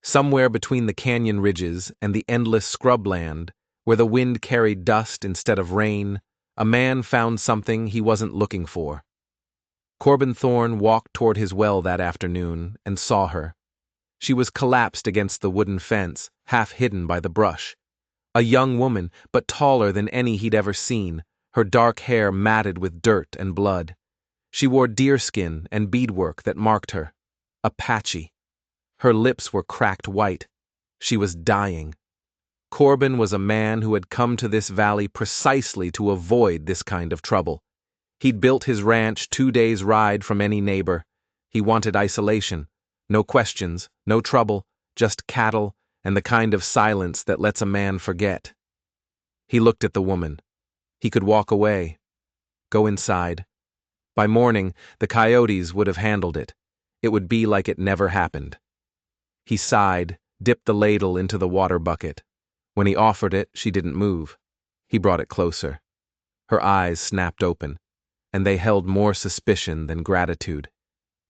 Somewhere between the canyon ridges and the endless scrubland, where the wind carried dust instead of rain, a man found something he wasn't looking for. Corbin Thorne walked toward his well that afternoon and saw her. She was collapsed against the wooden fence, half hidden by the brush. A young woman, but taller than any he'd ever seen, her dark hair matted with dirt and blood. She wore deerskin and beadwork that marked her. Apache. Her lips were cracked white. She was dying. Corbin was a man who had come to this valley precisely to avoid this kind of trouble. He'd built his ranch 2 days' ride from any neighbor. He wanted isolation. No questions, no trouble, just cattle and the kind of silence that lets a man forget. He looked at the woman. He could walk away. Go inside. By morning, the coyotes would have handled it. It would be like it never happened. He sighed, dipped the ladle into the water bucket. When he offered it, she didn't move. He brought it closer. Her eyes snapped open, and they held more suspicion than gratitude.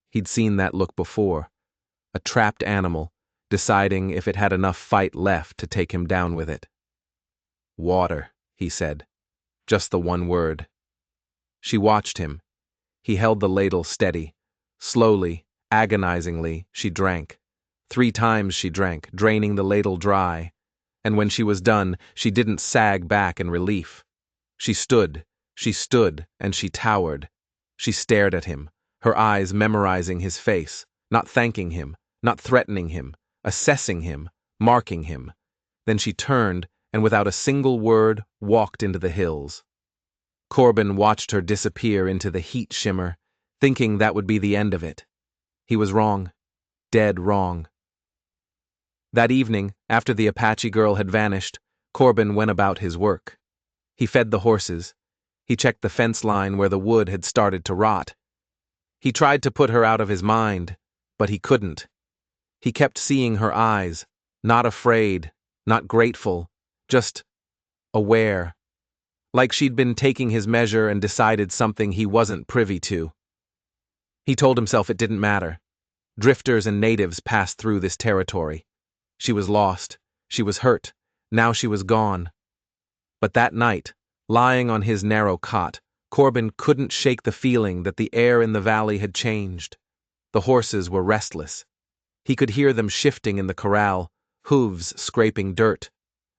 He'd seen that look before. A trapped animal, deciding if it had enough fight left to take him down with it. Water, he said. Just the one word. She watched him. He held the ladle steady. Slowly, agonizingly, she drank. 3 times she drank, draining the ladle dry. And when she was done, she didn't sag back in relief. She stood, and she towered. She stared at him, her eyes memorizing his face, not thanking him, not threatening him, assessing him, marking him. Then she turned, and without a single word, walked into the hills. Corbin watched her disappear into the heat shimmer, thinking that would be the end of it. He was wrong. Dead wrong. That evening, after the Apache girl had vanished, Corbin went about his work. He fed the horses. He checked the fence line where the wood had started to rot. He tried to put her out of his mind, but he couldn't. He kept seeing her eyes, not afraid, not grateful, just aware, like she'd been taking his measure and decided something he wasn't privy to. He told himself it didn't matter. Drifters and natives passed through this territory. She was lost. She was hurt. Now she was gone. But that night, lying on his narrow cot, Corbin couldn't shake the feeling that the air in the valley had changed. The horses were restless. He could hear them shifting in the corral, hooves scraping dirt.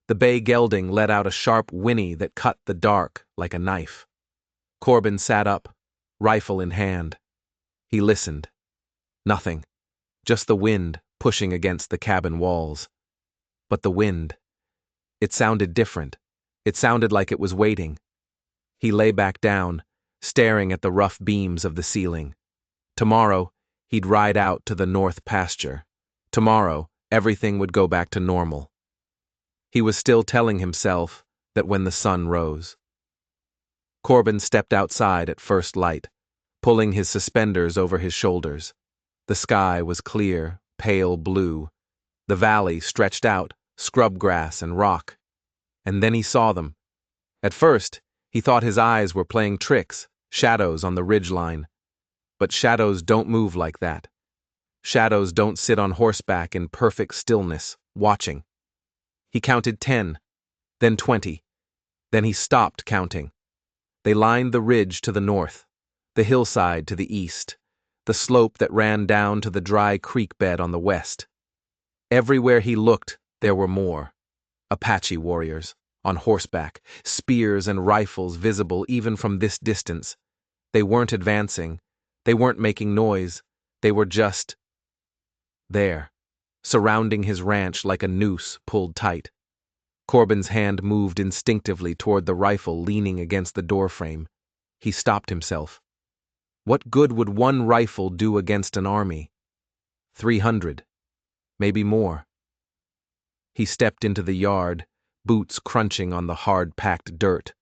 The bay gelding let out a sharp whinny that cut the dark like a knife. Corbin sat up, rifle in hand. He listened. Nothing. Just the wind pushing against the cabin walls. But the wind. It sounded different. It sounded like it was waiting. He lay back down, staring at the rough beams of the ceiling. Tomorrow, he'd ride out to the north pasture. Tomorrow, everything would go back to normal. He was still telling himself that when the sun rose. Corbin stepped outside at first light, pulling his suspenders over his shoulders. The sky was clear, pale blue. The valley stretched out, scrub grass and rock. And then he saw them. At first, he thought his eyes were playing tricks, shadows on the ridgeline. But shadows don't move like that. Shadows don't sit on horseback in perfect stillness, watching. He counted 10, then 20. Then he stopped counting. They lined the ridge to the north, the hillside to the east, the slope that ran down to the dry creek bed on the west. Everywhere he looked, there were more. Apache warriors, on horseback, spears and rifles visible even from this distance. They weren't advancing. They weren't making noise. They were just there, surrounding his ranch like a noose pulled tight. Corbin's hand moved instinctively toward the rifle leaning against the doorframe. He stopped himself. What good would one rifle do against an army? 300. Maybe more. He stepped into the yard, boots crunching on the hard-packed dirt.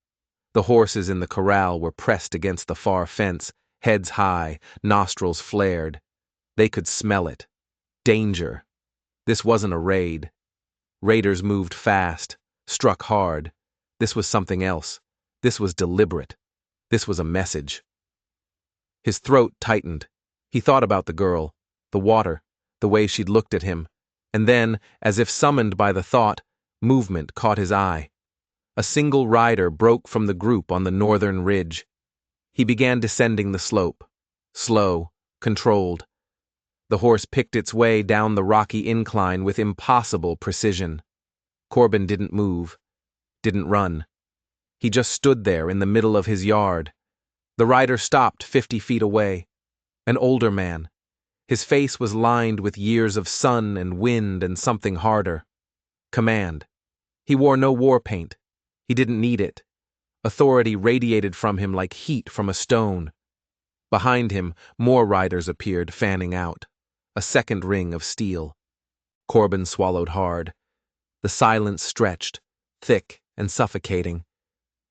The horses in the corral were pressed against the far fence, heads high, nostrils flared. They could smell it. Danger. This wasn't a raid. Raiders moved fast, struck hard. This was something else. This was deliberate. This was a message. His throat tightened. He thought about the girl, the water, the way she'd looked at him. And then, as if summoned by the thought, movement caught his eye. A single rider broke from the group on the northern ridge. He began descending the slope. Slow, controlled. The horse picked its way down the rocky incline with impossible precision. Corbin didn't move, didn't run. He just stood there in the middle of his yard. The rider stopped 50 feet away. An older man. His face was lined with years of sun and wind and something harder. Command. He wore no war paint. He didn't need it. Authority radiated from him like heat from a stone. Behind him, more riders appeared, fanning out. A second ring of steel. Corbin swallowed hard. The silence stretched, thick and suffocating.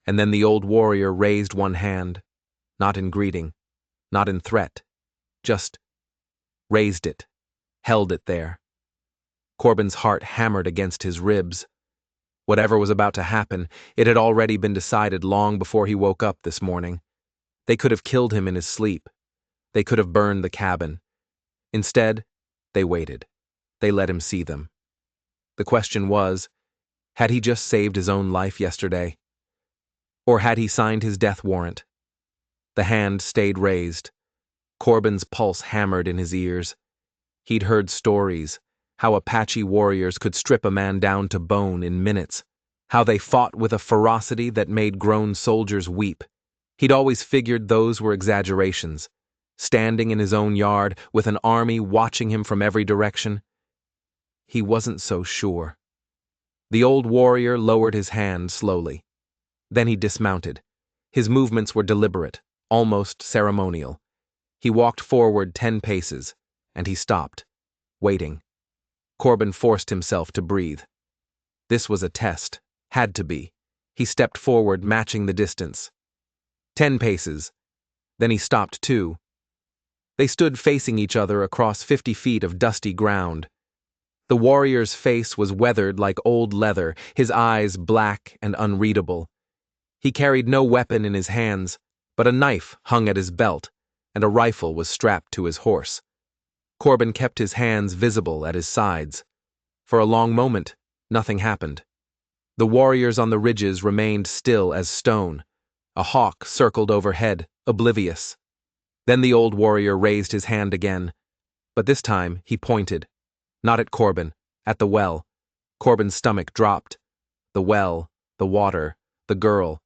And then the old warrior raised one hand, not in greeting, not in threat, just raised it, held it there. Corbin's heart hammered against his ribs. Whatever was about to happen, it had already been decided long before he woke up this morning. They could have killed him in his sleep. They could have burned the cabin. Instead, they waited. They let him see them. The question was, had he just saved his own life yesterday? Or had he signed his death warrant? The hand stayed raised. Corbin's pulse hammered in his ears. He'd heard stories, how Apache warriors could strip a man down to bone in minutes, how they fought with a ferocity that made grown soldiers weep. He'd always figured those were exaggerations. Standing in his own yard, with an army watching him from every direction. He wasn't so sure. The old warrior lowered his hand slowly. Then he dismounted. His movements were deliberate, almost ceremonial. He walked forward 10 paces, and he stopped, waiting. Corbin forced himself to breathe. This was a test, had to be. He stepped forward, matching the distance. 10 paces. Then he stopped too. They stood facing each other across 50 feet of dusty ground. The warrior's face was weathered like old leather, his eyes black and unreadable. He carried no weapon in his hands, but a knife hung at his belt, and a rifle was strapped to his horse. Corbin kept his hands visible at his sides. For a long moment, nothing happened. The warriors on the ridges remained still as stone. A hawk circled overhead, oblivious. Then the old warrior raised his hand again, but this time he pointed. Not at Corbin, at the well. Corbin's stomach dropped. The well, the water, the girl.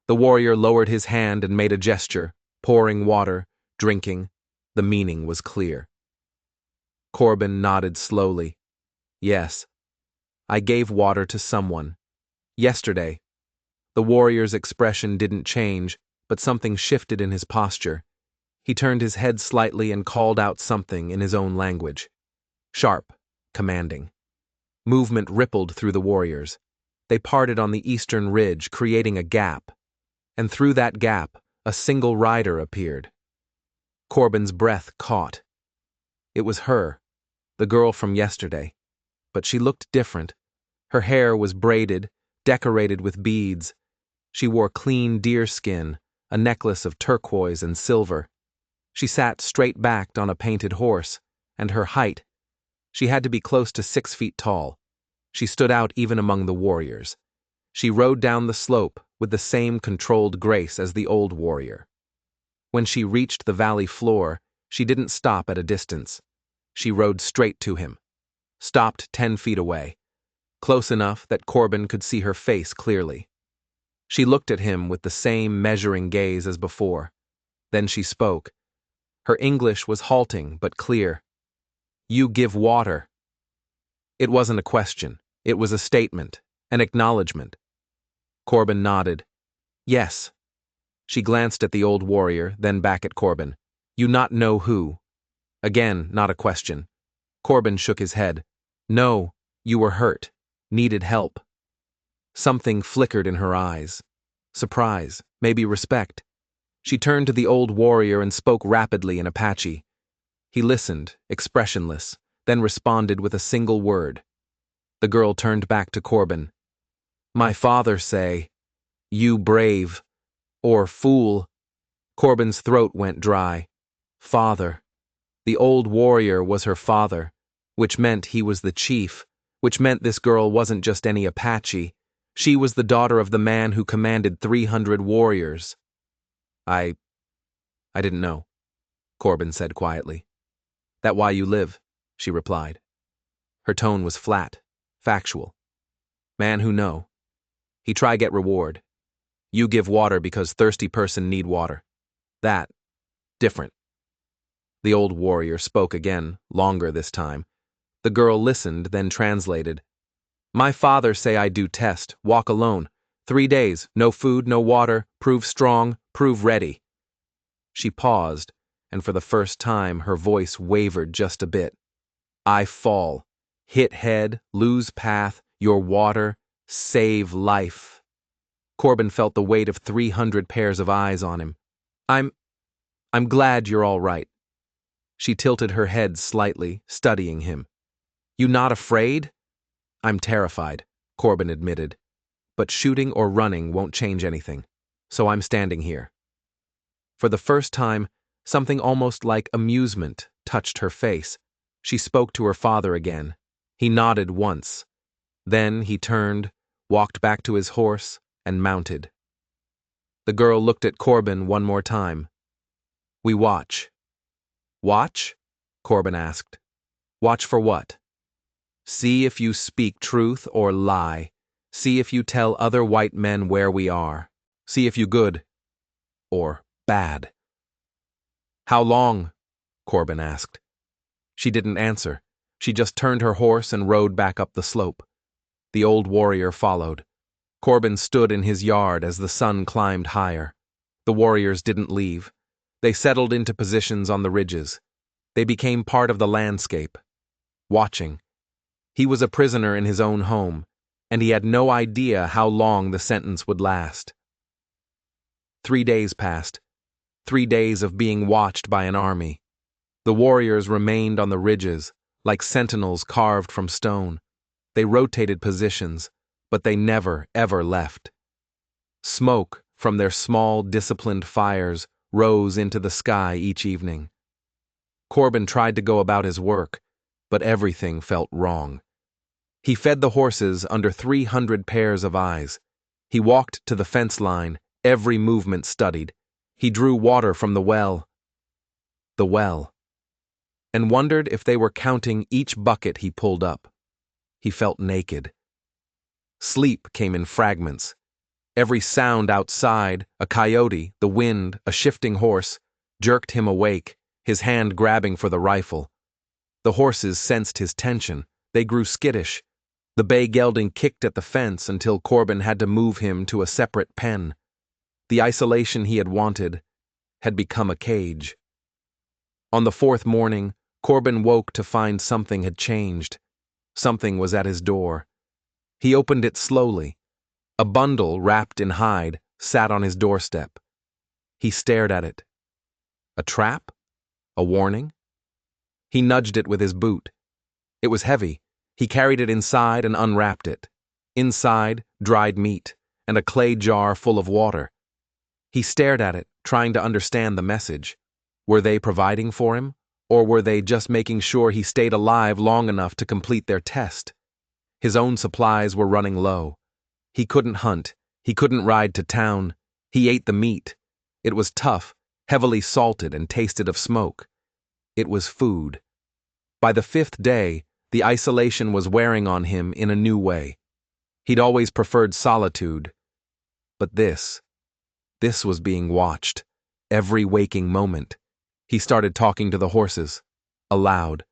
The warrior lowered his hand and made a gesture, pouring water, drinking. The meaning was clear. Corbin nodded slowly. Yes. I gave water to someone. Yesterday. The warrior's expression didn't change, but something shifted in his posture. He turned his head slightly and called out something in his own language. Sharp, commanding. Movement rippled through the warriors. They parted on the eastern ridge, creating a gap. And through that gap, a single rider appeared. Corbin's breath caught. It was her, the girl from yesterday. But she looked different. Her hair was braided, decorated with beads. She wore clean deerskin, a necklace of turquoise and silver. She sat straight-backed on a painted horse, and her height, she had to be close to 6 feet tall. She stood out even among the warriors. She rode down the slope with the same controlled grace as the old warrior. When she reached the valley floor, she didn't stop at a distance. She rode straight to him, stopped 10 feet away, close enough that Corbin could see her face clearly. She looked at him with the same measuring gaze as before. Then she spoke. Her English was halting but clear. You give water. It wasn't a question. It was a statement, an acknowledgement. Corbin nodded. Yes. She glanced at the old warrior, then back at Corbin. You not know who? Again, not a question. Corbin shook his head. No, you were hurt. Needed help. Something flickered in her eyes. Surprise, maybe respect. She turned to the old warrior and spoke rapidly in Apache. He listened, expressionless, then responded with a single word. The girl turned back to Corbin. My father say, you brave, or fool. Corbin's throat went dry. Father. The old warrior was her father, which meant he was the chief, which meant this girl wasn't just any Apache. She was the daughter of the man who commanded 300 warriors. I didn't know, Corbin said quietly. That why you live, she replied. Her tone was flat, factual. Man who know. He try get reward. You give water because thirsty person need water. That, different. The old warrior spoke again, longer this time. The girl listened, then translated. My father say I do test, walk alone. 3 days, no food, no water, prove strong, prove ready. She paused, and for the first time her voice wavered just a bit. I fall, hit head, lose path, your water, save life. Corbin felt the weight of 300 pairs of eyes on him. I'm glad you're all right. She tilted her head slightly, studying him. You not afraid? I'm terrified, Corbin admitted. But shooting or running won't change anything, so I'm standing here. For the first time, something almost like amusement touched her face. She spoke to her father again. He nodded once. Then he turned, walked back to his horse, and mounted. The girl looked at Corbin one more time. We watch. Watch? Corbin asked. Watch for what? See if you speak truth or lie. See if you tell other white men where we are. See if you good or bad. How long? Corbin asked. She didn't answer. She just turned her horse and rode back up the slope. The old warrior followed. Corbin stood in his yard as the sun climbed higher. The warriors didn't leave. They settled into positions on the ridges. They became part of the landscape, watching. He was a prisoner in his own home, and he had no idea how long the sentence would last. 3 days passed. 3 days of being watched by an army. The warriors remained on the ridges, like sentinels carved from stone. They rotated positions, but they never, ever left. Smoke from their small, disciplined fires rose into the sky each evening. Corbin tried to go about his work, but everything felt wrong. He fed the horses under 300 pairs of eyes. He walked to the fence line, every movement studied. He drew water from the well, and wondered if they were counting each bucket he pulled up. He felt naked. Sleep came in fragments. Every sound outside, a coyote, the wind, a shifting horse, jerked him awake, his hand grabbing for the rifle. The horses sensed his tension. They grew skittish. The bay gelding kicked at the fence until Corbin had to move him to a separate pen. The isolation he had wanted had become a cage. On the 4th morning, Corbin woke to find something had changed. Something was at his door. He opened it slowly. A bundle wrapped in hide sat on his doorstep. He stared at it. A trap? A warning? He nudged it with his boot. It was heavy. He carried it inside and unwrapped it. Inside, dried meat, and a clay jar full of water. He stared at it, trying to understand the message. Were they providing for him, or were they just making sure he stayed alive long enough to complete their test? His own supplies were running low. He couldn't hunt. He couldn't ride to town. He ate the meat. It was tough, heavily salted, and tasted of smoke. It was food. By the 5th day, the isolation was wearing on him in a new way. He'd always preferred solitude. But this was being watched, every waking moment. He started talking to the horses, aloud,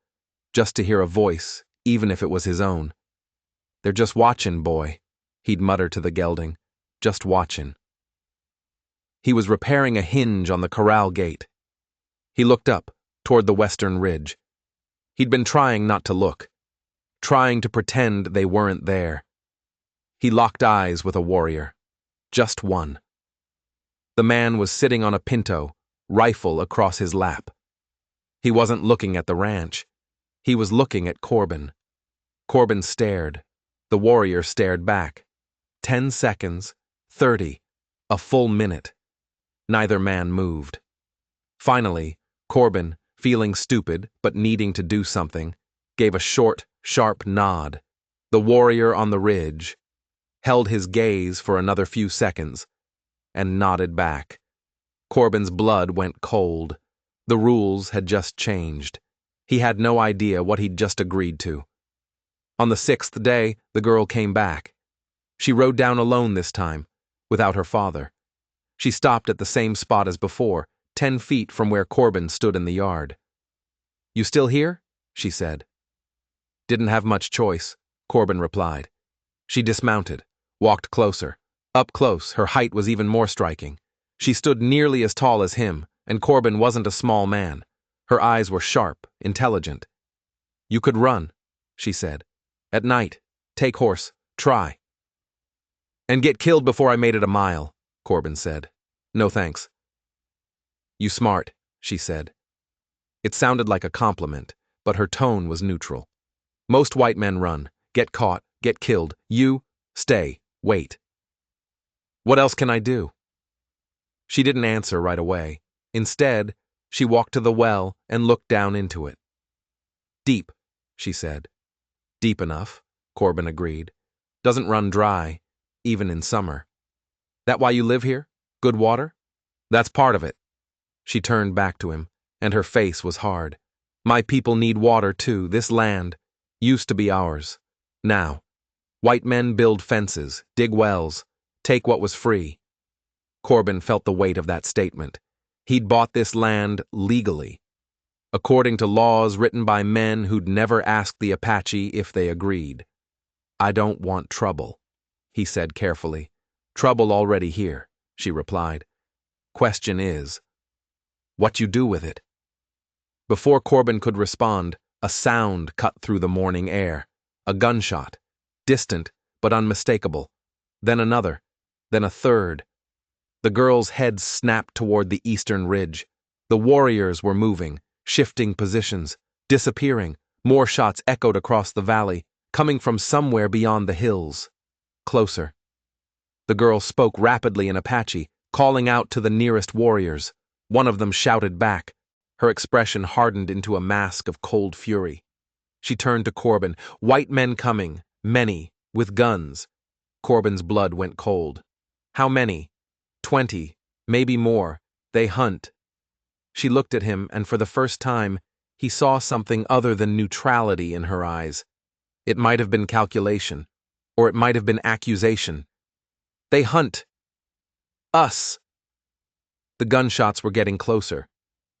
just to hear a voice, even if it was his own. They're just watchin', boy, he'd mutter to the gelding, just watchin'. He was repairing a hinge on the corral gate. He looked up, toward the western ridge. He'd been trying not to look, trying to pretend they weren't there. He locked eyes with a warrior, just one. The man was sitting on a pinto, rifle across his lap. He wasn't looking at the ranch. He was looking at Corbin. Corbin stared. The warrior stared back. 10 seconds, 30, a full minute. Neither man moved. Finally, Corbin, feeling stupid but needing to do something, gave a short, sharp nod. The warrior on the ridge held his gaze for another few seconds and nodded back. Corbin's blood went cold. The rules had just changed. He had no idea what he'd just agreed to. On the 6th day, the girl came back. She rode down alone this time, without her father. She stopped at the same spot as before, 10 feet from where Corbin stood in the yard. "You still here?" she said. "Didn't have much choice," Corbin replied. She dismounted, walked closer. Up close, her height was even more striking. She stood nearly as tall as him, and Corbin wasn't a small man. Her eyes were sharp, intelligent. "You could run," she said. "At night, take horse, try." "And get killed before I made it a mile," Corbin said. "No thanks." "You smart," she said. It sounded like a compliment, but her tone was neutral. "Most white men run, get caught, get killed. You, stay, wait." "What else can I do?" She didn't answer right away. Instead, she walked to the well and looked down into it. "Deep," she said. "Deep enough," Corbin agreed. "Doesn't run dry, even in summer." "That why you live here? Good water?" "That's part of it." She turned back to him, and her face was hard. "My people need water too. This land used to be ours. Now, white men build fences, dig wells, take what was free." Corbin felt the weight of that statement. He'd bought this land legally, according to laws written by men who'd never asked the Apache if they agreed. "I don't want trouble," he said carefully. "Trouble already here," she replied. "Question is, what you do with it?" Before Corbin could respond, a sound cut through the morning air. A gunshot, distant but unmistakable. Then another, then a third. The girl's head snapped toward the eastern ridge. The warriors were moving, shifting positions, disappearing. More shots echoed across the valley, coming from somewhere beyond the hills. Closer. The girl spoke rapidly in Apache, calling out to the nearest warriors. One of them shouted back. Her expression hardened into a mask of cold fury. She turned to Corbin. "White men coming, many, with guns." Corbin's blood went cold. "How many?" 20, maybe more. They hunt." She looked at him, and for the first time, he saw something other than neutrality in her eyes. It might have been calculation, or it might have been accusation. "They hunt us." The gunshots were getting closer.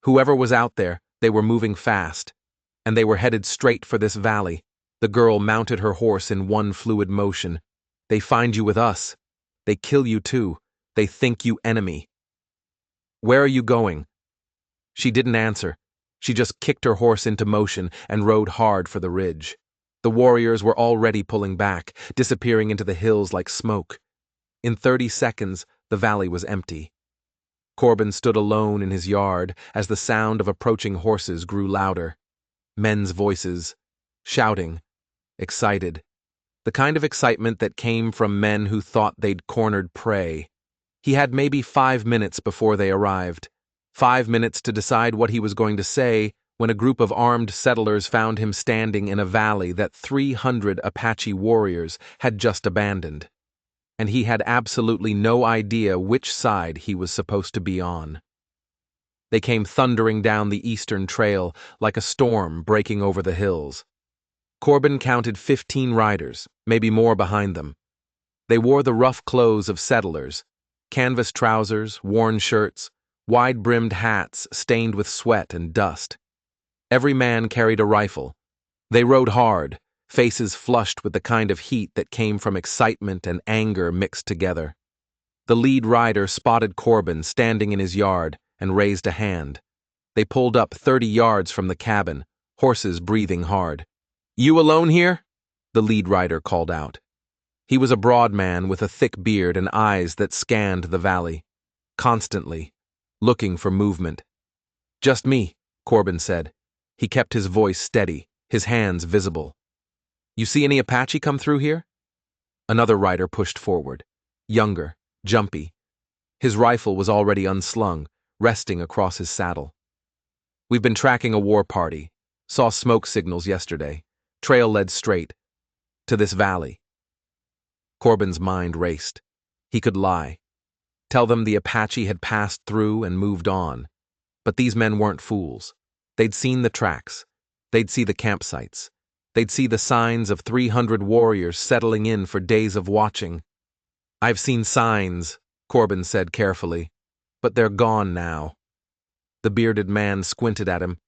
Whoever was out there, they were moving fast, and they were headed straight for this valley. The girl mounted her horse in one fluid motion. "They find you with us. They kill you too. They think you enemy." "Where are you going?" She didn't answer. She just kicked her horse into motion and rode hard for the ridge. The warriors were already pulling back, disappearing into the hills like smoke. In 30 seconds, the valley was empty. Corbin stood alone in his yard as the sound of approaching horses grew louder. Men's voices, shouting, excited. The kind of excitement that came from men who thought they'd cornered prey. He had maybe 5 minutes before they arrived. 5 minutes to decide what he was going to say when a group of armed settlers found him standing in a valley that 300 Apache warriors had just abandoned. And he had absolutely no idea which side he was supposed to be on. They came thundering down the eastern trail like a storm breaking over the hills. Corbin counted 15 riders, maybe more behind them. They wore the rough clothes of settlers. Canvas trousers, worn shirts, wide-brimmed hats stained with sweat and dust. Every man carried a rifle. They rode hard, faces flushed with the kind of heat that came from excitement and anger mixed together. The lead rider spotted Corbin standing in his yard and raised a hand. They pulled up 30 yards from the cabin, horses breathing hard. "You alone here?" the lead rider called out. He was a broad man with a thick beard and eyes that scanned the valley, constantly, looking for movement. "Just me," Corbin said. He kept his voice steady, his hands visible. "You see any Apache come through here?" Another rider pushed forward, younger, jumpy. His rifle was already unslung, resting across his saddle. "We've been tracking a war party. Saw smoke signals yesterday. Trail led straight to this valley. Corbin's mind raced. He could lie. Tell them the Apache had passed through and moved on. But these men weren't fools. They'd seen the tracks. They'd see the campsites. They'd see the signs of 300 warriors settling in for days of watching. "I've seen signs," Corbin said carefully, "but they're gone now." The bearded man squinted at him.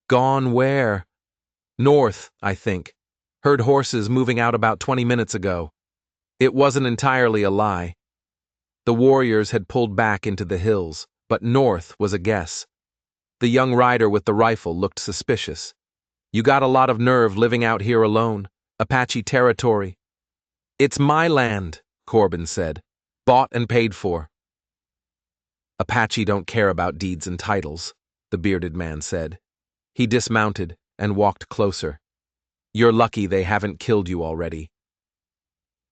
"Gone where?" "North, I think. Heard horses moving out about 20 minutes ago." It wasn't entirely a lie. The warriors had pulled back into the hills, but north was a guess. The young rider with the rifle looked suspicious. "You got a lot of nerve living out here alone. Apache territory." "It's my land," Corbin said. "Bought and paid for." "Apache don't care about deeds and titles," the bearded man said. He dismounted and walked closer. "You're lucky they haven't killed you already."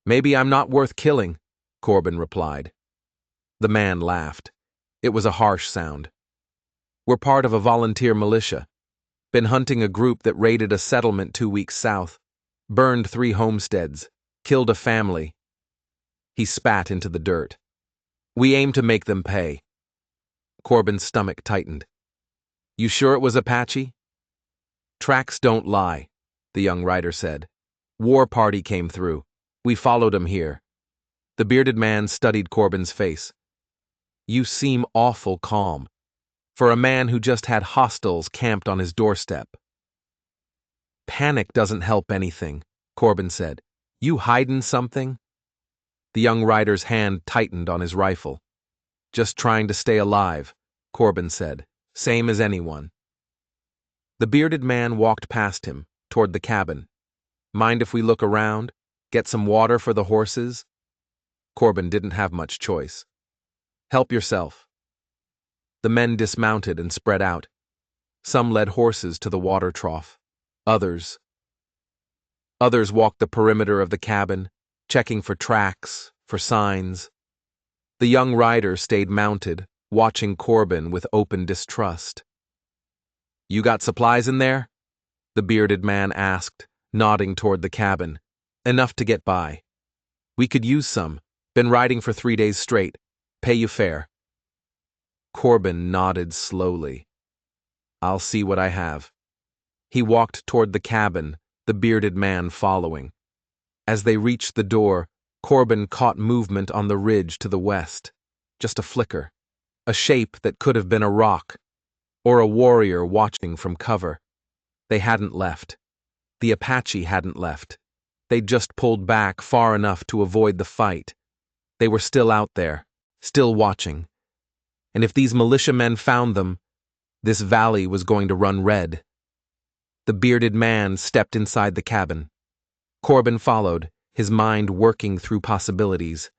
"Maybe I'm not worth killing," Corbin replied. The man laughed. It was a harsh sound. "We're part of a volunteer militia. Been hunting a group that raided a settlement 2 weeks south. Burned 3 homesteads. Killed a family." He spat into the dirt. "We aim to make them pay." Corbin's stomach tightened. "You sure it was Apache?" "Tracks don't lie," the young rider said. "War party came through. We followed him here." The bearded man studied Corbin's face. "You seem awful calm, for a man who just had hostiles camped on his doorstep." "Panic doesn't help anything," Corbin said. "You hidin' something?" The young rider's hand tightened on his rifle. "Just trying to stay alive," Corbin said. "Same as anyone." The bearded man walked past him, toward the cabin. "Mind if we look around? Get some water for the horses?" Corbin didn't have much choice. "Help yourself." The men dismounted and spread out. Some led horses to the water trough. Others walked the perimeter of the cabin, checking for tracks, for signs. The young rider stayed mounted, watching Corbin with open distrust. "You got supplies in there?" the bearded man asked, nodding toward the cabin. "Enough to get by." "We could use some. Been riding for 3 days straight. Pay you fair." Corbin nodded slowly. "I'll see what I have." He walked toward the cabin, the bearded man following. As they reached the door, Corbin caught movement on the ridge to the west. Just a flicker. A shape that could have been a rock, or a warrior watching from cover. They hadn't left. The Apache hadn't left. They'd just pulled back far enough to avoid the fight. They were still out there, still watching. And if these militiamen found them, this valley was going to run red. The bearded man stepped inside the cabin. Corbin followed, his mind working through possibilities.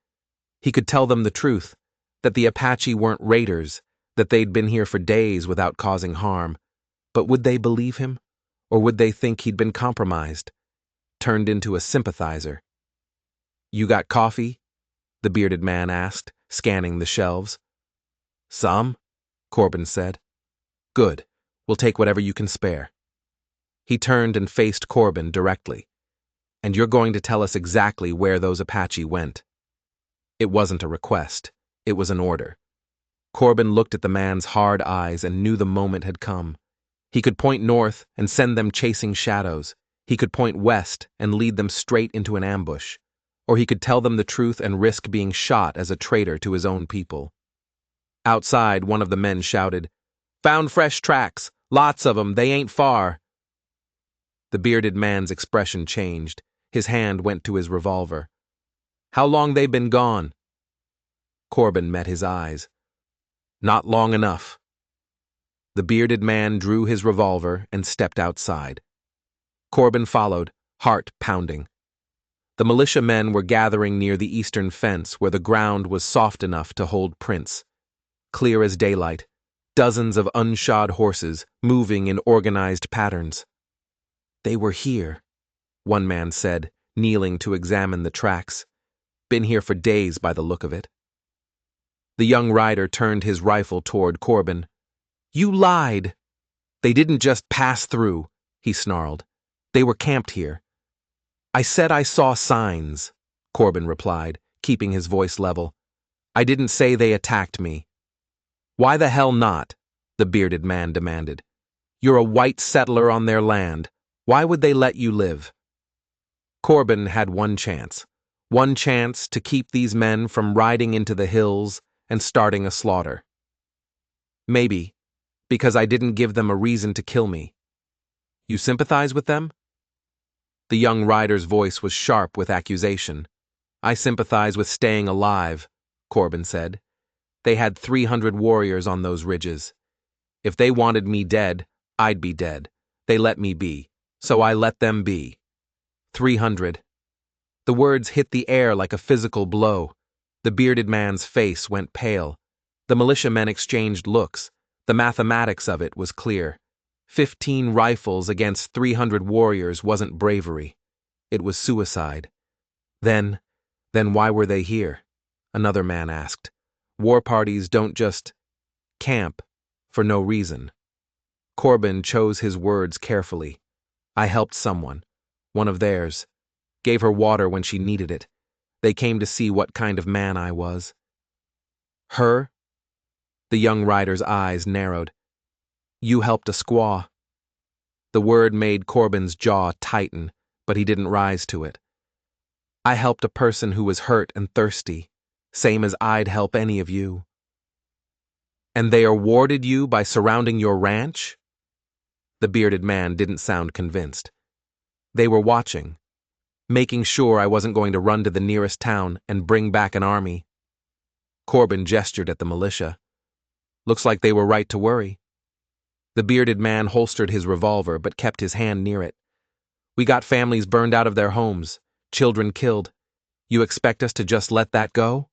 He could tell them the truth, that the Apache weren't raiders, that they'd been here for days without causing harm. But would they believe him? Or would they think he'd been compromised, turned into a sympathizer? "You got coffee?" the bearded man asked, scanning the shelves. "Some," Corbin said. "Good. We'll take whatever you can spare." He turned and faced Corbin directly. "And you're going to tell us exactly where those Apache went." It wasn't a request. It was an order. Corbin looked at the man's hard eyes and knew the moment had come. He could point north and send them chasing shadows. He could point west and lead them straight into an ambush. Or he could tell them the truth and risk being shot as a traitor to his own people. Outside, one of the men shouted, "Found fresh tracks. Lots of 'em. They ain't far." The bearded man's expression changed. His hand went to his revolver. "How long they been gone?" Corbin met his eyes. "Not long enough." The bearded man drew his revolver and stepped outside. Corbin followed, heart pounding. The militiamen were gathering near the eastern fence where the ground was soft enough to hold prints. Clear as daylight, dozens of unshod horses moving in organized patterns. "They were here," one man said, kneeling to examine the tracks. "Been here for days by the look of it." The young rider turned his rifle toward Corbin. "You lied!" "They didn't just pass through," he snarled. They were camped here. I said I saw signs, Corbin replied, keeping his voice level. I didn't say they attacked me. Why the hell not? The bearded man demanded. You're a white settler on their land. Why would they let you live? Corbin had one chance to keep these men from riding into the hills and starting a slaughter. Maybe, because I didn't give them a reason to kill me. You sympathize with them? The young rider's voice was sharp with accusation. I sympathize with staying alive, Corbin said. They had 300 warriors on those ridges. If they wanted me dead, I'd be dead. They let me be, so I let them be. 300. The words hit the air like a physical blow. The bearded man's face went pale. The militiamen exchanged looks. The mathematics of it was clear. 15 rifles against 300 warriors wasn't bravery. It was suicide. Then why were they here? Another man asked. War parties don't just camp for no reason. Corbin chose his words carefully. I helped someone, one of theirs. Gave her water when she needed it. They came to see what kind of man I was. Her? The young rider's eyes narrowed. You helped a squaw. The word made Corbin's jaw tighten, but he didn't rise to it. I helped a person who was hurt and thirsty, same as I'd help any of you. And they rewarded you by surrounding your ranch? The bearded man didn't sound convinced. They were watching, making sure I wasn't going to run to the nearest town and bring back an army. Corbin gestured at the militia. Looks like they were right to worry. The bearded man holstered his revolver but kept his hand near it. We got families burned out of their homes, children killed. You expect us to just let that go?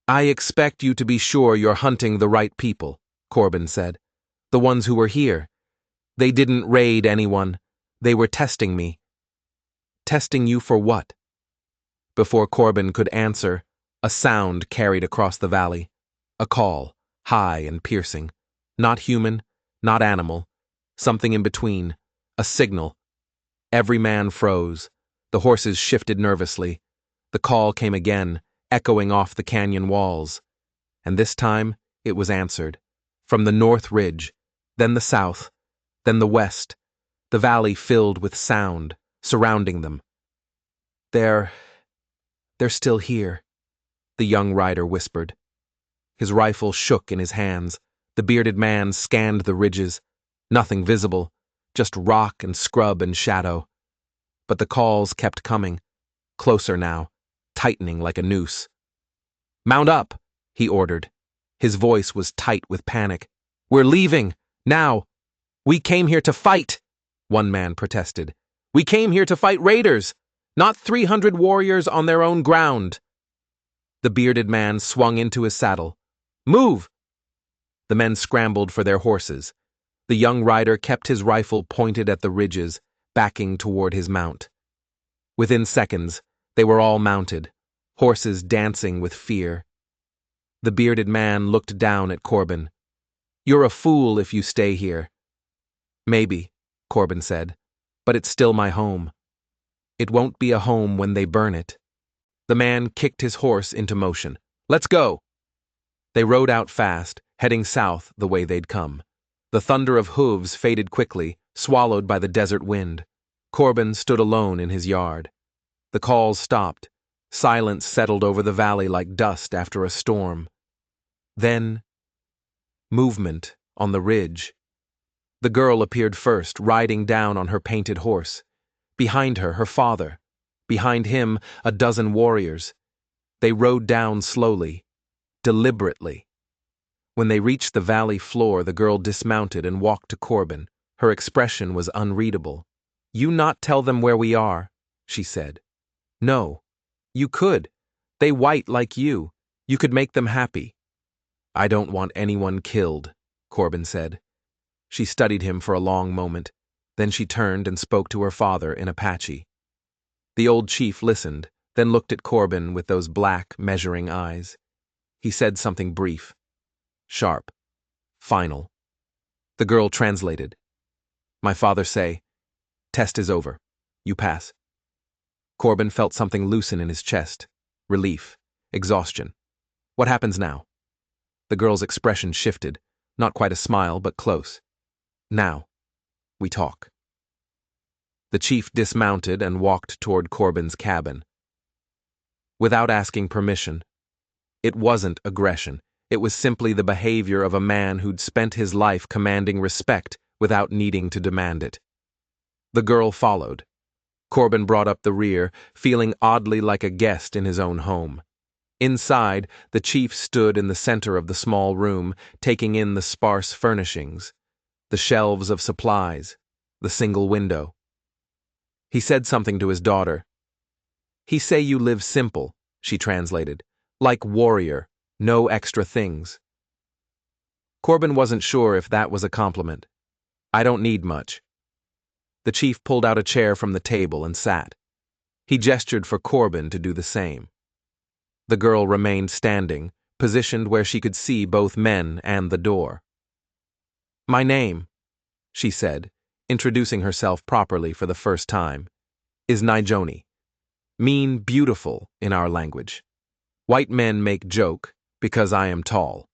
I expect you to be sure you're hunting the right people, Corbin said. The ones who were here. They didn't raid anyone. They were testing me. Testing you for what? Before Corbin could answer, a sound carried across the valley. A call, high and piercing. Not human, not animal. Something in between. A signal. Every man froze. The horses shifted nervously. The call came again, echoing off the canyon walls. And this time, it was answered. From the north ridge, then the south, then the west. The valley filled with sound, surrounding them. They're still here, the young rider whispered. His rifle shook in his hands. The bearded man scanned the ridges. Nothing visible, just rock and scrub and shadow. But the calls kept coming, closer now, tightening like a noose. Mount up, he ordered. His voice was tight with panic. We're leaving, now. We came here to fight, one man protested. We came here to fight raiders, not 300 warriors on their own ground. The bearded man swung into his saddle. Move! The men scrambled for their horses. The young rider kept his rifle pointed at the ridges, backing toward his mount. Within seconds, they were all mounted, horses dancing with fear. The bearded man looked down at Corbin. You're a fool if you stay here. Maybe, Corbin said, but it's still my home. It won't be a home when they burn it. The man kicked his horse into motion. Let's go! They rode out fast, heading south the way they'd come. The thunder of hooves faded quickly, swallowed by the desert wind. Corbin stood alone in his yard. The calls stopped. Silence settled over the valley like dust after a storm. Then, movement on the ridge. The girl appeared first, riding down on her painted horse. Behind her, her father. Behind him, a dozen warriors. They rode down slowly, deliberately. When they reached the valley floor, the girl dismounted and walked to Corbin. Her expression was unreadable. You not tell them where we are, she said. No. You could. They white like you. You could make them happy. I don't want anyone killed, Corbin said. She studied him for a long moment. Then she turned and spoke to her father in Apache. The old chief listened, then looked at Corbin with those black, measuring eyes. He said something brief, sharp, final. The girl translated. My father say, Test is over. You pass. Corbin felt something loosen in his chest. Relief. Exhaustion. What happens now? The girl's expression shifted. Not quite a smile, but close. Now, we talk. The chief dismounted and walked toward Corbin's cabin. Without asking permission. It wasn't aggression. It was simply the behavior of a man who'd spent his life commanding respect without needing to demand it. The girl followed. Corbin brought up the rear, feeling oddly like a guest in his own home. Inside, the chief stood in the center of the small room, taking in the sparse furnishings, the shelves of supplies, the single window. He said something to his daughter. "He say you live simple," she translated. "Like warrior, no extra things." Corbin wasn't sure if that was a compliment. "I don't need much." The chief pulled out a chair from the table and sat. He gestured for Corbin to do the same. The girl remained standing, positioned where she could see both men and the door. "My name," she said, introducing herself properly for the first time, "is Nijoni. Mean beautiful in our language. White men make joke, because I am tall.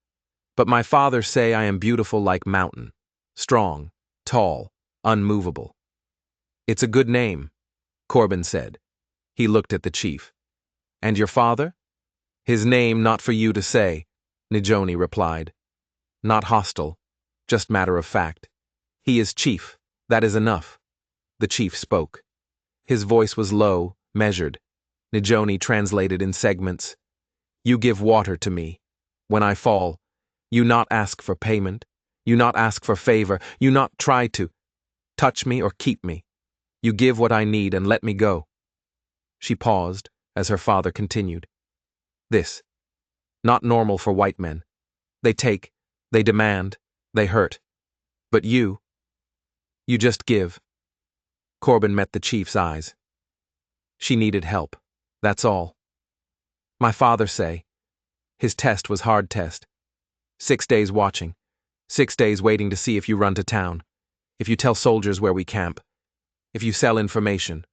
But my father say I am beautiful like mountain, strong, tall, unmovable." "It's a good name," Corbin said. He looked at the chief. "And your father?" "His name not for you to say," Nijoni replied. "Not hostile, just matter of fact. He is chief, that is enough." The chief spoke. His voice was low, measured. Nijoni translated in segments. "You give water to me. When I fall, you not ask for payment, you not ask for favor, you not try to touch me or keep me. You give what I need and let me go." She paused as her father continued. "This. Not normal for white men. They take, they demand, they hurt. But you just give." Corbin met the chief's eyes. "She needed help. That's all. My father say. His test was hard test. 6 days watching. 6 days waiting to see if you run to town. If you tell soldiers where we camp. If you sell information.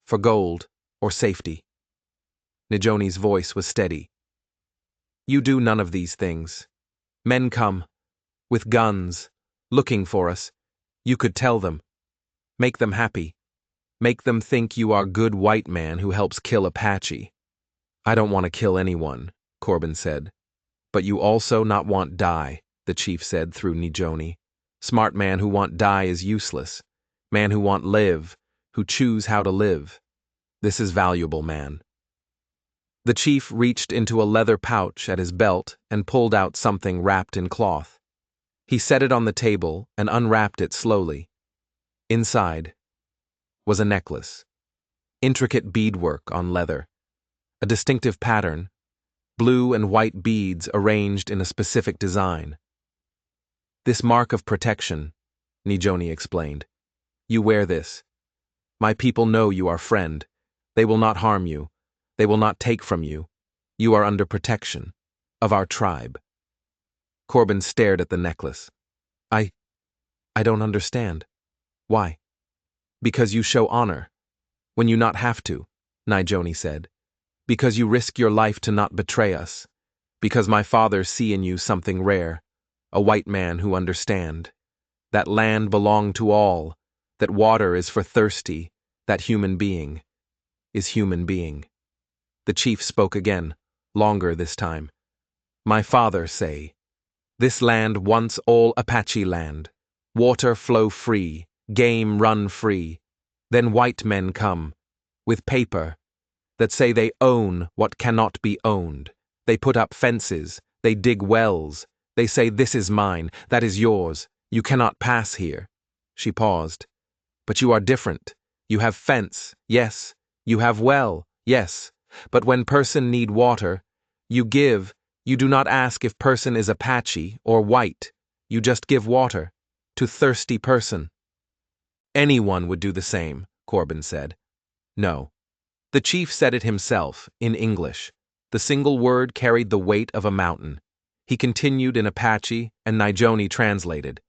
For gold or safety." Nijoni's voice was steady. "You do none of these things. Men come, with guns, looking for us. You could tell them. Make them happy. Make them think you are good white man who helps kill Apache." "I don't want to kill anyone," Corbin said. "But you also not want die," the chief said through Nijoni. "Smart man who want die is useless. Man who want live, who choose how to live. This is valuable, man." The chief reached into a leather pouch at his belt and pulled out something wrapped in cloth. He set it on the table and unwrapped it slowly. Inside was a necklace. Intricate beadwork on leather. A distinctive pattern. Blue and white beads arranged in a specific design. "This mark of protection," Nijoni explained. "You wear this. My people know you are friend. They will not harm you. They will not take from you. You are under protection. Of our tribe." Corbin stared at the necklace. I don't understand. Why?" "Because you show honor. When you not have to," Nijoni said. "Because you risk your life to not betray us. Because my father see in you something rare. A white man who understand. That land belong to all. That water is for thirsty. That human being is human being." The chief spoke again, longer this time. "My father say, this land once all Apache land. Water flow free, game run free. Then white men come, with paper, that say they own what cannot be owned. They put up fences, they dig wells. They say this is mine, that is yours. You cannot pass here." She paused. "But you are different. You have fence, yes. You have well, yes. But when person need water, you give. You do not ask if person is Apache or white. You just give water to thirsty person." "Anyone would do the same," Corbin said. "No." The chief said it himself, in English. The single word carried the weight of a mountain. He continued in Apache, and Nijoni translated.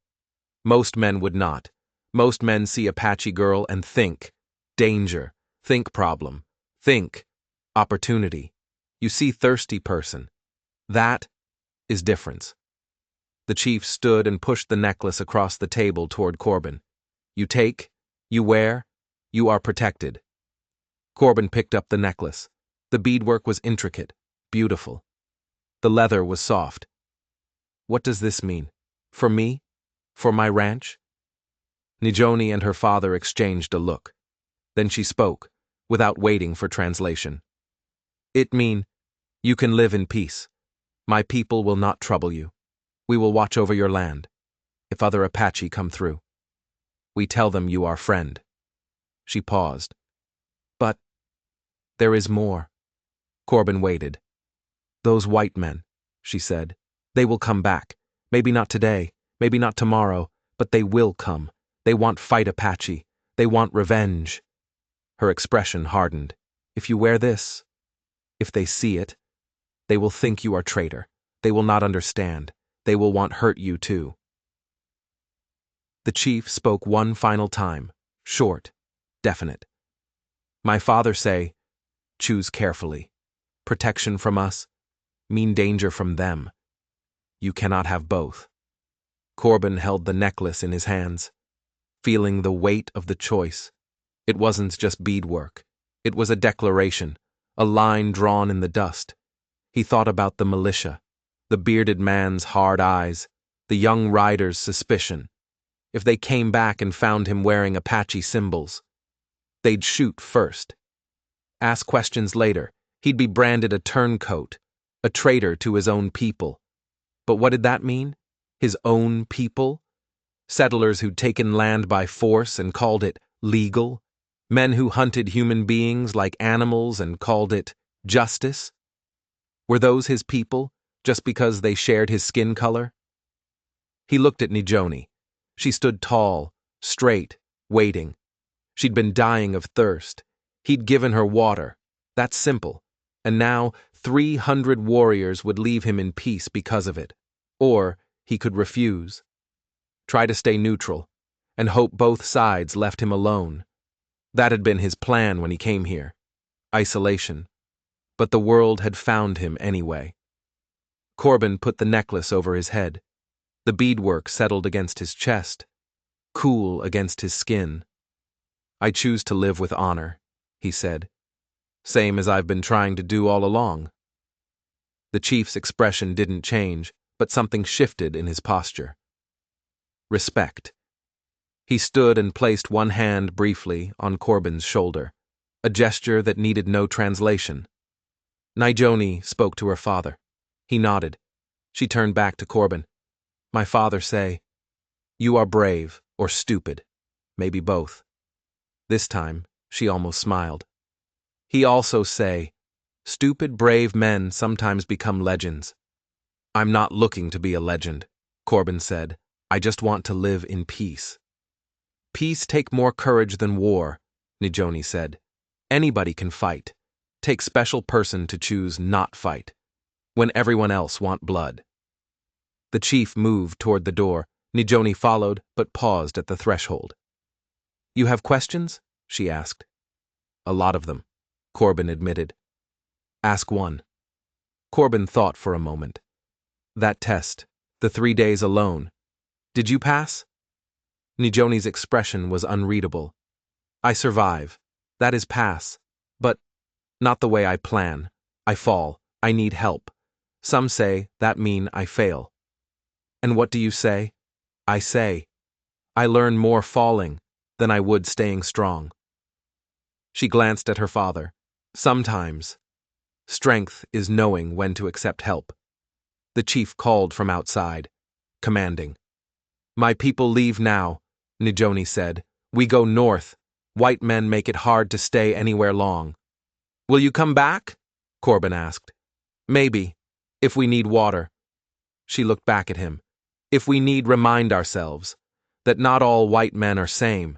"Most men would not. Most men see Apache girl and think danger, think problem, think opportunity. You see thirsty person. That is difference. The chief stood and pushed the necklace across the table toward Corbin. You take, you wear, you are protected. Corbin picked up the necklace. The beadwork was intricate, beautiful. The leather was soft. What does this mean? For me? For my ranch? Nijoni and her father exchanged a look. Then she spoke, without waiting for translation. It mean, you can live in peace. My people will not trouble you. We will watch over your land. If other Apache come through, we tell them you are friend. She paused. But there is more. Corbin waited. Those white men, she said, they will come back. Maybe not today, maybe not tomorrow, but they will come. They want fight Apache. They want revenge. Her expression hardened. If you wear this, if they see it, they will think you are traitor. They will not understand. They will want hurt you too. The chief spoke one final time, short, definite. My father say, choose carefully. Protection from us, mean danger from them. You cannot have both. Corbin held the necklace in his hands, feeling the weight of the choice. It wasn't just beadwork. It was a declaration, a line drawn in the dust. He thought about the militia, the bearded man's hard eyes, the young rider's suspicion. If they came back and found him wearing Apache symbols, they'd shoot first. Ask questions later. He'd be branded a turncoat, a traitor to his own people. But what did that mean? His own people? Settlers who'd taken land by force and called it legal? Men who hunted human beings like animals and called it justice? Were those his people, just because they shared his skin color? He looked at Nijoni. She stood tall, straight, waiting. She'd been dying of thirst. He'd given her water. That's simple. And now 300 warriors would leave him in peace because of it. Or he could refuse. Try to stay neutral, and hope both sides left him alone. That had been his plan when he came here. Isolation. But the world had found him anyway. Corbin put the necklace over his head. The beadwork settled against his chest, cool against his skin. I choose to live with honor, he said. Same as I've been trying to do all along. The chief's expression didn't change, but something shifted in his posture. Respect. He stood and placed one hand briefly on Corbin's shoulder, a gesture that needed no translation. Nijoni spoke to her father. He nodded. She turned back to Corbin. My father say, you are brave or stupid, maybe both. This time, she almost smiled. He also say, stupid, brave men sometimes become legends. I'm not looking to be a legend, Corbin said. I just want to live in peace. Peace take more courage than war, Nijoni said. Anybody can fight. Take special person to choose not fight, when everyone else want blood. The chief moved toward the door. Nijoni followed, but paused at the threshold. You have questions? She asked. A lot of them, Corbin admitted. Ask one. Corbin thought for a moment. That test, the 3 days alone. Did you pass? Nijoni's expression was unreadable. I survive. That is pass. But not the way I plan. I fall. I need help. Some say that mean I fail. And what do you say? I say, I learn more falling than I would staying strong. She glanced at her father. Sometimes, strength is knowing when to accept help. The chief called from outside, commanding. My people leave now, Nijoni said. We go north. White men make it hard to stay anywhere long. Will you come back? Corbin asked. Maybe, if we need water. She looked back at him. If we need remind ourselves that not all white men are same.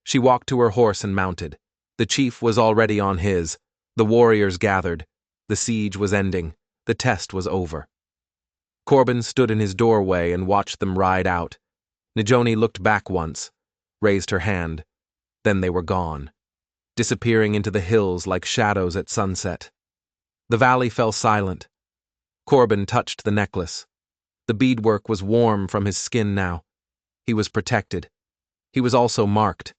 She walked to her horse and mounted. The chief was already on his. The warriors gathered. The siege was ending. The test was over. Corbin stood in his doorway and watched them ride out. Nijoni looked back once, raised her hand. Then they were gone, disappearing into the hills like shadows at sunset. The valley fell silent. Corbin touched the necklace. The beadwork was warm from his skin now. He was protected. He was also marked.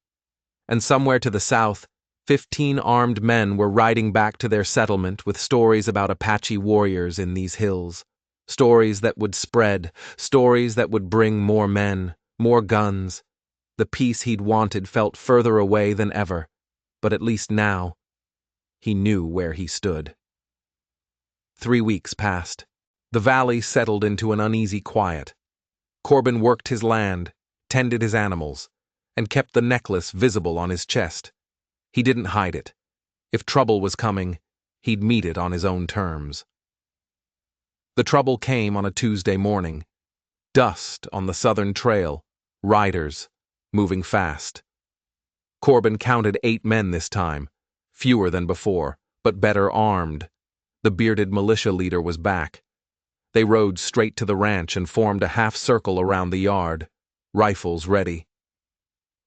And somewhere to the south, 15 armed men were riding back to their settlement with stories about Apache warriors in these hills. Stories that would spread, stories that would bring more men, more guns. The peace he'd wanted felt further away than ever, but at least now, he knew where he stood. 3 weeks passed. The valley settled into an uneasy quiet. Corbin worked his land, tended his animals, and kept the necklace visible on his chest. He didn't hide it. If trouble was coming, he'd meet it on his own terms. The trouble came on a Tuesday morning. Dust on the southern trail, riders, moving fast. Corbin counted 8 men this time, fewer than before, but better armed. The bearded militia leader was back. They rode straight to the ranch and formed a half circle around the yard, rifles ready.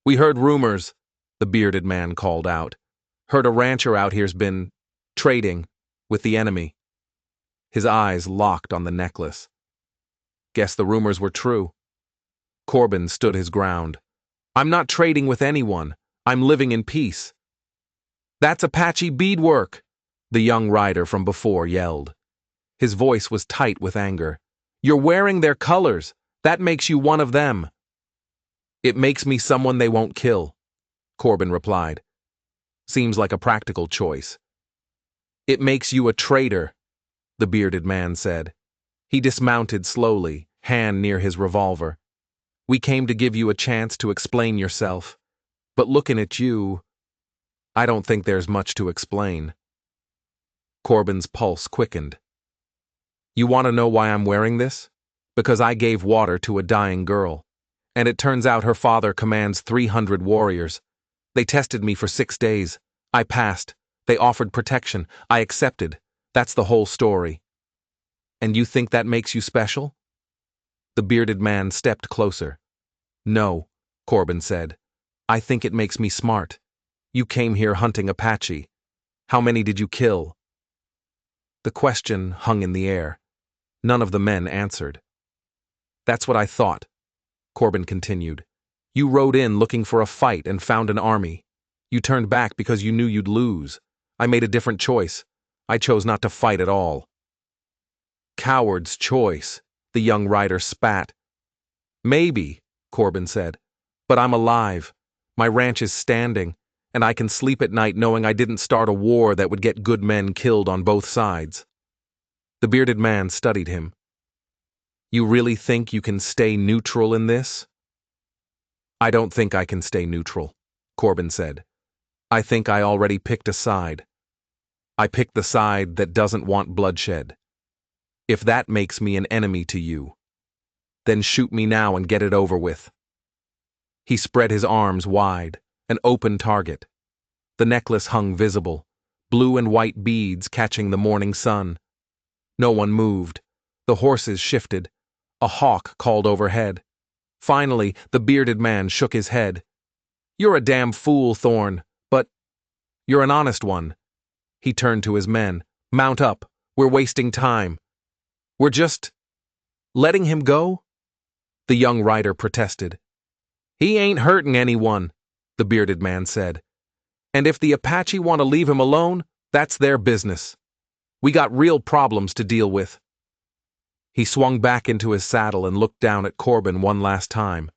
"We heard rumors," the bearded man called out. "Heard a rancher out here's been trading with the enemy." His eyes locked on the necklace. Guess the rumors were true. Corbin stood his ground. "I'm not trading with anyone. I'm living in peace." "That's Apache beadwork," the young rider from before yelled. His voice was tight with anger. "You're wearing their colors. That makes you one of them." "It makes me someone they won't kill," Corbin replied. "Seems like a practical choice." "It makes you a traitor," the bearded man said. He dismounted slowly, hand near his revolver. "We came to give you a chance to explain yourself. But looking at you, I don't think there's much to explain." Corbin's pulse quickened. "You want to know why I'm wearing this? Because I gave water to a dying girl. And it turns out her father commands 300 warriors. They tested me for 6 days. I passed. They offered protection. I accepted. That's the whole story." "And you think that makes you special?" The bearded man stepped closer. "No," Corbin said. "I think it makes me smart. You came here hunting Apache. How many did you kill?" The question hung in the air. None of the men answered. "That's what I thought," Corbin continued. "You rode in looking for a fight and found an army. You turned back because you knew you'd lose. I made a different choice. I chose not to fight at all." "Coward's choice," the young rider spat. "Maybe," Corbin said, "but I'm alive. My ranch is standing, and I can sleep at night knowing I didn't start a war that would get good men killed on both sides." The bearded man studied him. "You really think you can stay neutral in this?" "I don't think I can stay neutral," Corbin said. "I think I already picked a side. I picked the side that doesn't want bloodshed. If that makes me an enemy to you, then shoot me now and get it over with." He spread his arms wide, an open target. The necklace hung visible, blue and white beads catching the morning sun. No one moved. The horses shifted. A hawk called overhead. Finally, the bearded man shook his head. "You're a damn fool, Thorn, but you're an honest one." He turned to his men. "Mount up. We're wasting time." "We're just letting him go?" the young rider protested. "He ain't hurting anyone," the bearded man said. "And if the Apache want to leave him alone, that's their business. We got real problems to deal with." He swung back into his saddle and looked down at Corbin one last time.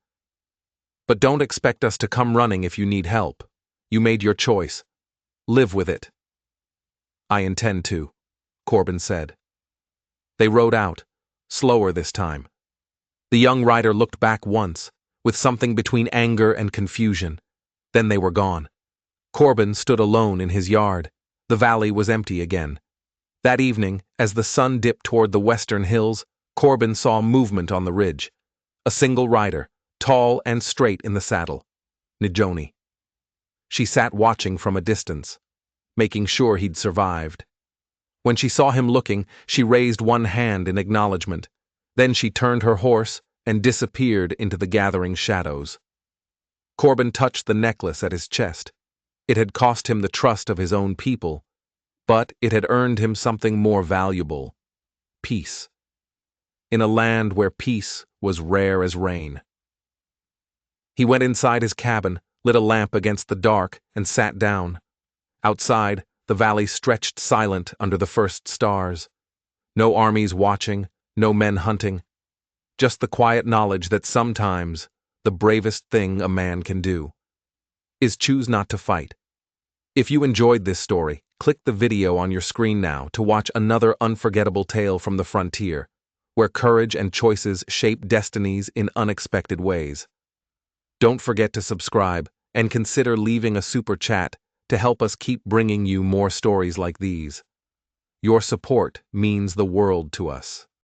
"But don't expect us to come running if you need help. You made your choice. Live with it." "I intend to," Corbin said. They rode out, slower this time. The young rider looked back once, with something between anger and confusion. Then they were gone. Corbin stood alone in his yard. The valley was empty again. That evening, as the sun dipped toward the western hills, Corbin saw movement on the ridge. A single rider, tall and straight in the saddle. Nijoni. She sat watching from a distance, making sure he'd survived. When she saw him looking, she raised one hand in acknowledgement. Then she turned her horse and disappeared into the gathering shadows. Corbin touched the necklace at his chest. It had cost him the trust of his own people, but it had earned him something more valuable: peace. In a land where peace was rare as rain. He went inside his cabin, lit a lamp against the dark, and sat down. Outside, the valley stretched silent under the first stars. No armies watching, no men hunting. Just the quiet knowledge that sometimes the bravest thing a man can do is choose not to fight. If you enjoyed this story, click the video on your screen now to watch another unforgettable tale from the frontier, where courage and choices shape destinies in unexpected ways. Don't forget to subscribe and consider leaving a super chat to help us keep bringing you more stories like these. Your support means the world to us.